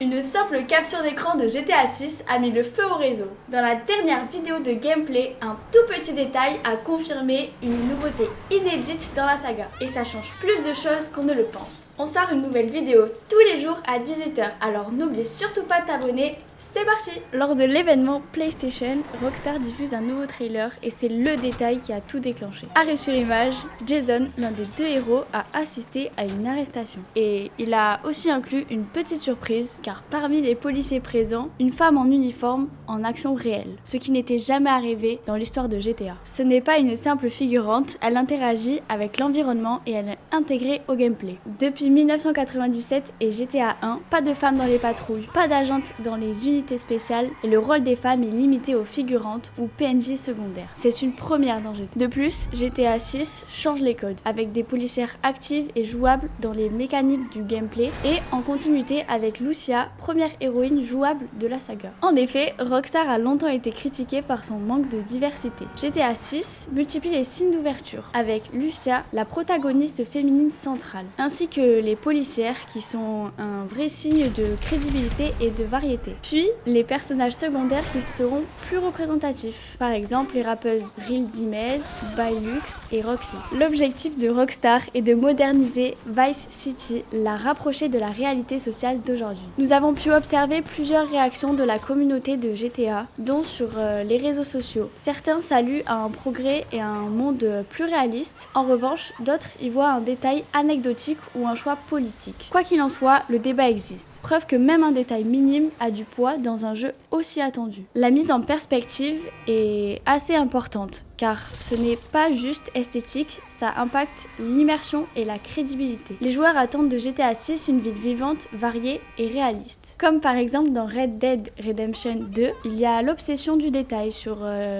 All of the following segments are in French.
Une simple capture d'écran de GTA 6 a mis le feu au réseau. Dans la dernière vidéo de gameplay, un tout petit détail a confirmé une nouveauté inédite dans la saga. Et ça change plus de choses qu'on ne le pense. On sort une nouvelle vidéo tous les jours à 18 h, alors n'oublie surtout pas de t'abonner. C'est parti! Lors de l'événement PlayStation, Rockstar diffuse un nouveau trailer et c'est le détail qui a tout déclenché. Arrêt sur image, Jason, l'un des deux héros, a assisté à une arrestation. Et il a aussi inclus une petite surprise car parmi les policiers présents, une femme en uniforme en action réelle, ce qui n'était jamais arrivé dans l'histoire de GTA. Ce n'est pas une simple figurante, elle interagit avec l'environnement et elle est intégrée au gameplay. Depuis 1997 et GTA 1, pas de femmes dans les patrouilles, pas d'agentes dans les unités spéciales et le rôle des femmes est limité aux figurantes ou PNJ secondaires. C'est une première dans GTA. De plus, GTA 6 change les codes avec des policières actives et jouables dans les mécaniques du gameplay et en continuité avec Lucia, première héroïne jouable de la saga. En effet, Rockstar a longtemps été critiqué par son manque de diversité. GTA 6 multiplie les signes d'ouverture avec Lucia, la protagoniste féminine centrale, ainsi que les policières qui sont un vrai signe de crédibilité et de variété. Puis, les personnages secondaires qui seront plus représentatifs. Par exemple, les rappeuses Real Dimez, Bylux et Roxy. L'objectif de Rockstar est de moderniser Vice City, la rapprocher de la réalité sociale d'aujourd'hui. Nous avons pu observer plusieurs réactions de la communauté de GTA, dont sur les réseaux sociaux. Certains saluent un progrès et un monde plus réaliste. En revanche, d'autres y voient un détail anecdotique ou un choix politique. Quoi qu'il en soit, le débat existe. Preuve que même un détail minime a du poids dans un jeu aussi attendu. La mise en perspective est assez importante car ce n'est pas juste esthétique, ça impacte l'immersion et la crédibilité. Les joueurs attendent de GTA 6 une ville vivante, variée et réaliste. Comme par exemple dans Red Dead Redemption 2, il y a l'obsession du détail sur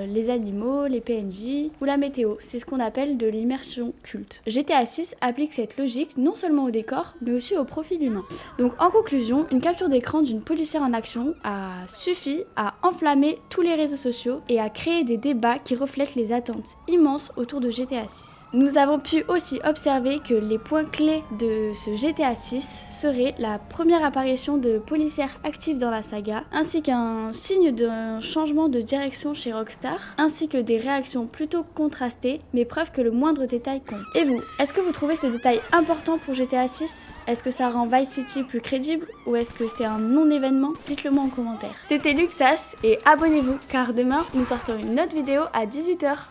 les animaux, les PNJ ou la météo. C'est ce qu'on appelle de l'immersion culte. GTA 6 applique cette logique non seulement au décor, mais aussi au profil humain. Donc en conclusion, une capture d'écran d'une policière en action a suffi à enflammer tous les réseaux sociaux et à créer des débats qui reflètent les attentes immenses autour de GTA 6. Nous avons pu aussi observer que les points clés de ce GTA 6 seraient la première apparition de policières actives dans la saga, ainsi qu'un signe d'un changement de direction chez Rockstar, ainsi que des réactions plutôt contrastées, mais preuve que le moindre détail compte. Et vous, est-ce que vous trouvez ce détail important pour GTA 6? Est-ce que ça rend Vice City plus crédible ou est-ce que c'est un non-événement? Dites-le moi en commentaire. C'était Luxas et abonnez-vous car demain nous sortons une autre vidéo à 18 h.